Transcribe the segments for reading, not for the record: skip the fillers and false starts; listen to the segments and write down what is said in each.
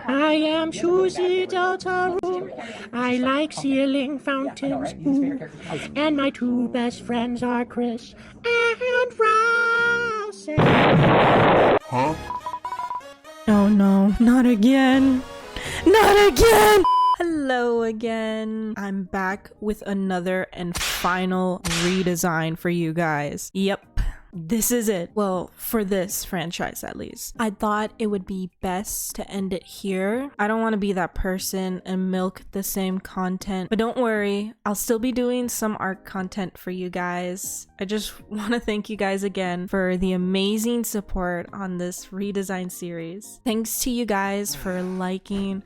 I am Shuzi Deltaru. I like ceiling fountains, ooh. And my two best friends are Chris and Rouse. Huh? Oh no, not again. Not again! Hello again. I'm back with another and final redesign for you guys. Yep. This is it. Well, for this franchise at least. I thought it would be best to end it here. I don't want to be that person and milk the same content, but don't worry, I'll still be doing some art content for you guys. I just want to thank you guys again for the amazing support on this redesign series. Thanks to you guys for liking,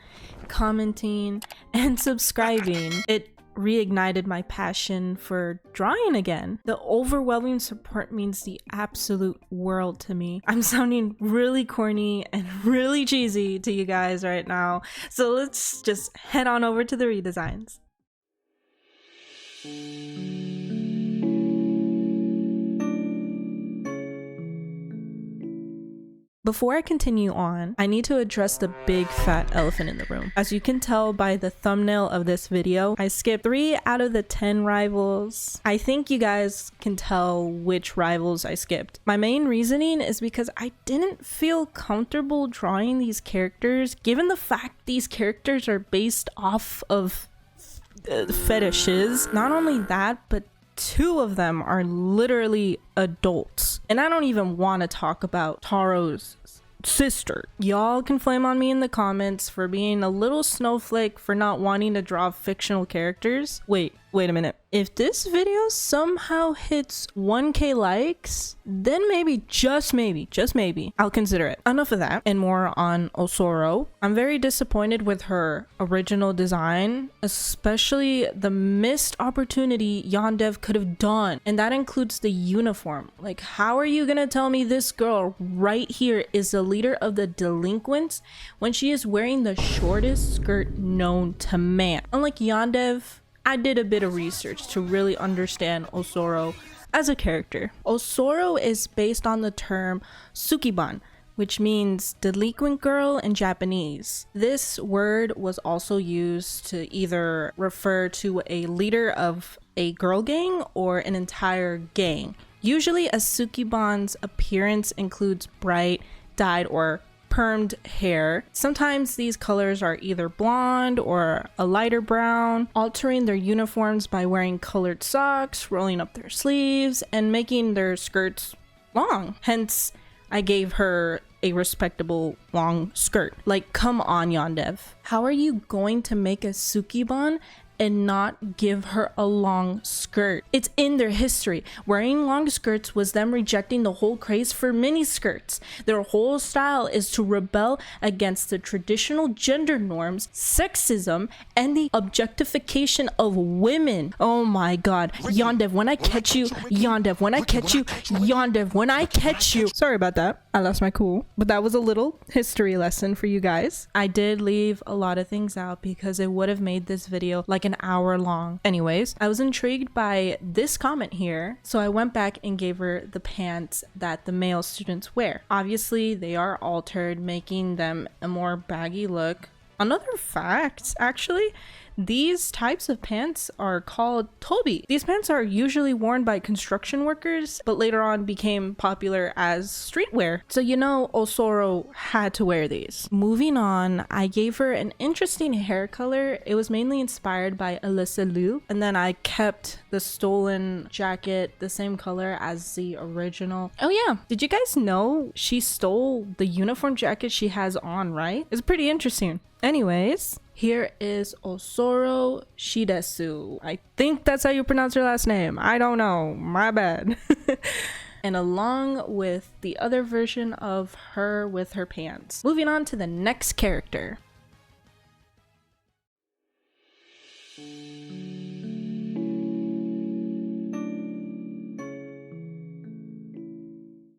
commenting, and subscribing. It reignited my passion for drawing again. The overwhelming support means the absolute world to me. I'm sounding really corny and really cheesy to you guys right now, so let's just head on over to the redesigns. Before I continue on, I need to address the big fat elephant in the room. As you can tell by the thumbnail of this video, I skipped 3 out of the 10 rivals. I think you guys can tell which rivals I skipped. My main reasoning is because I didn't feel comfortable drawing these characters, given the fact these characters are based off of fetishes. Not only that, but 2 of them are literally adults. And I don't even want to talk about Taro's sister. Y'all can flame on me in the comments for being a little snowflake for not wanting to draw fictional characters. Wait a minute. If this video somehow hits 1K likes, then maybe, just maybe, I'll consider it. Enough of that and more on Osoro. I'm very disappointed with her original design, especially the missed opportunity Yandere could have done. And that includes the uniform. Like, how are you gonna tell me this girl right here is the leader of the delinquents when she is wearing the shortest skirt known to man? Unlike Yandere, I did a bit of research to really understand Osoro as a character. Osoro is based on the term sukiban, which means delinquent girl in Japanese. This word was also used to either refer to a leader of a girl gang or an entire gang. Usually a sukiban's appearance includes bright, dyed, or permed hair. Sometimes these colors are either blonde or a lighter brown, altering their uniforms by wearing colored socks, rolling up their sleeves, and making their skirts long. Hence, I gave her a respectable long skirt. Like, come on, Yandere. How are you going to make a sukiban and not give her a long skirt? It's in their history. Wearing long skirts was them rejecting the whole craze for mini skirts. Their whole style is to rebel against the traditional gender norms, sexism, and the objectification of women. Oh my god. Yandere, when I catch you, Yandere, when I catch you, Yandere, when I catch you. Sorry about that. I lost my cool. But that was a little history lesson for you guys. I did leave a lot of things out because it would have made this video like an hour long. Anyways, I was intrigued by this comment here, so I went back and gave her the pants that the male students wear. Obviously, they are altered, making them a more baggy look. Another fact, actually, these types of pants are called tobi. These pants are usually worn by construction workers, but later on became popular as streetwear. So you know Osoro had to wear these. Moving on, I gave her an interesting hair color. It was mainly inspired by Alyssa Liu, and then I kept the stolen jacket the same color as the original. Oh yeah, did you guys know she stole the uniform jacket she has on, right? It's pretty interesting. Anyways, here is Osoro Shidesu. I think that's how you pronounce her last name. I don't know. My bad. And along with the other version of her with her pants. Moving on to the next character.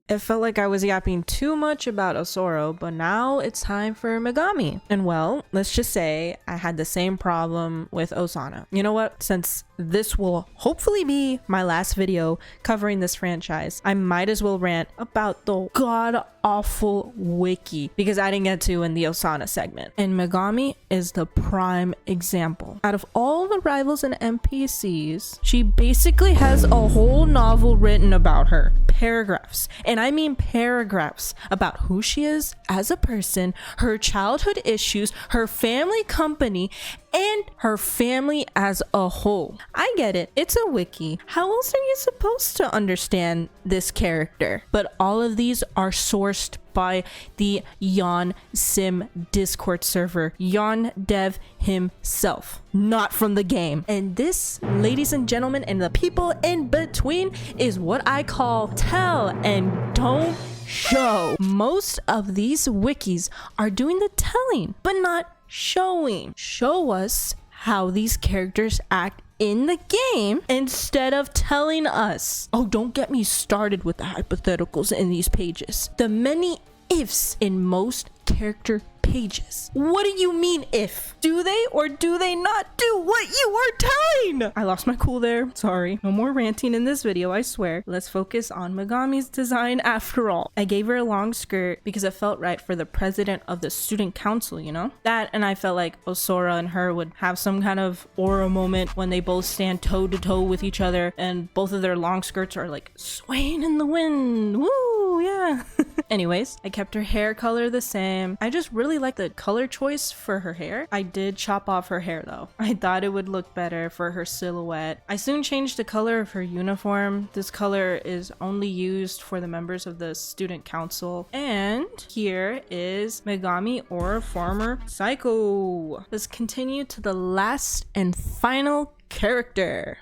It felt like I was yapping too much about Osoro, but now it's time for Megami. And well, let's just say I had the same problem with Osana. You know what? Since this will hopefully be my last video covering this franchise, I might as well rant about the god awful wiki because I didn't get to in the Osana segment. And Megami is the prime example. Out of all the rivals and NPCs, she basically has a whole novel written about her. Paragraphs, and I mean paragraphs, about who she is as a person, her childhood issues, her family company, and her family as a whole. I get it, it's a wiki. How else are you supposed to understand this character? But all of these are sourced by the Yan Sim Discord server, Yandere himself, not from the game. And this, ladies and gentlemen, and the people in between, is what I call tell and don't show. Most of these wikis are doing the telling, but not showing. Show us how these characters act in the game instead of telling us. Oh, don't get me started with the hypotheticals in these pages. The many ifs in most character pages. What do you mean if? Do they or do they not do what you are telling? I lost my cool there. Sorry. No more ranting in this video, I swear. Let's focus on Megami's design after all. I gave her a long skirt because it felt right for the president of the student council, you know? That, and I felt like Osora and her would have some kind of aura moment when they both stand toe to toe with each other and both of their long skirts are like swaying in the wind. Woo, yeah. Anyways, I kept her hair color the same. I just really like the color choice for her hair. I did chop off her hair though. I thought it would look better for her silhouette. I soon changed the color of her uniform. This color is only used for the members of the student council. And here is Megami or former Psycho. Let's continue to the last and final character.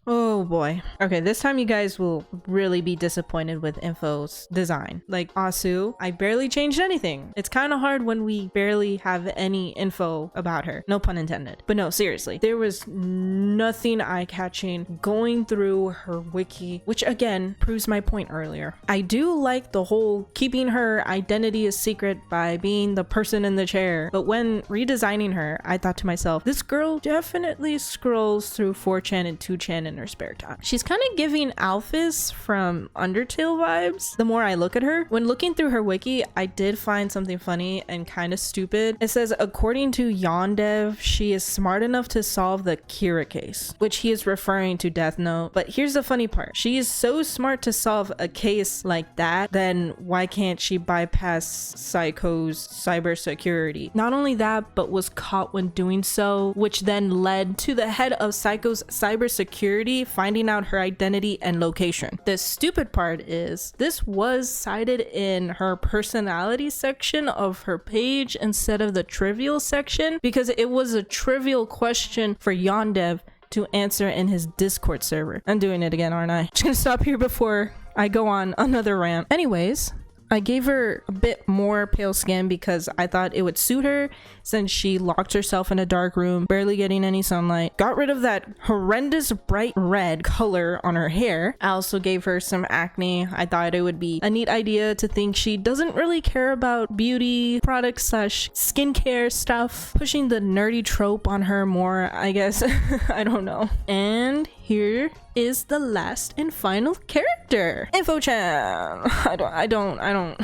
Oh boy. Okay, this time you guys will really be disappointed with Info's design. Like Asu, I barely changed anything. It's kind of hard when we barely have any info about her. No pun intended. But no, seriously, there was nothing eye-catching going through her wiki, which again proves my point earlier. I do like the whole keeping her identity a secret by being the person in the chair. But when redesigning her, I thought to myself, this girl definitely scrolls through 4chan and 2chan in her spare time. She's kind of giving Alphys from Undertale vibes the more I look at her. When looking through her wiki, I did find something funny and kind of stupid. It says, according to Yandere, she is smart enough to solve the Kira case, which he is referring to Death Note. But here's the funny part. She is so smart to solve a case like that, then why can't she bypass Psycho's cybersecurity? Not only that, but was caught when doing so, which then led to the head of Psycho's cybersecurity finding out her identity and location. The stupid part is this was cited in her personality section of her page instead of the trivial section because it was a trivial question for Yandere to answer in his Discord server. I'm doing it again, aren't I? Just gonna stop here before I go on another rant. Anyways, I gave her a bit more pale skin because I thought it would suit her since she locked herself in a dark room, barely getting any sunlight. Got rid of that horrendous bright red color on her hair. I also gave her some acne. I thought it would be a neat idea to think she doesn't really care about beauty products / skincare stuff. Pushing the nerdy trope on her more, I guess. I don't know. And here is the last and final character. Info-chan. I don't.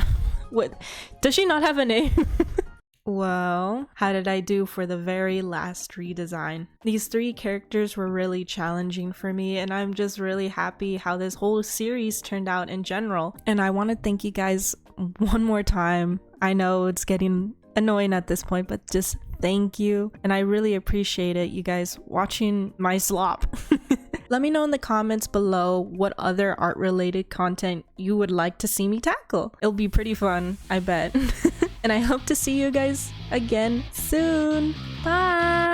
What? Does she not have a name? Well, how did I do for the very last redesign? These 3 characters were really challenging for me, and I'm just really happy how this whole series turned out in general. And I want to thank you guys one more time. I know it's getting annoying at this point, but just thank you. And I really appreciate it, you guys watching my slop. Let me know in the comments below what other art related content you would like to see me tackle. It'll be pretty fun, I bet. And I hope to see you guys again soon. Bye!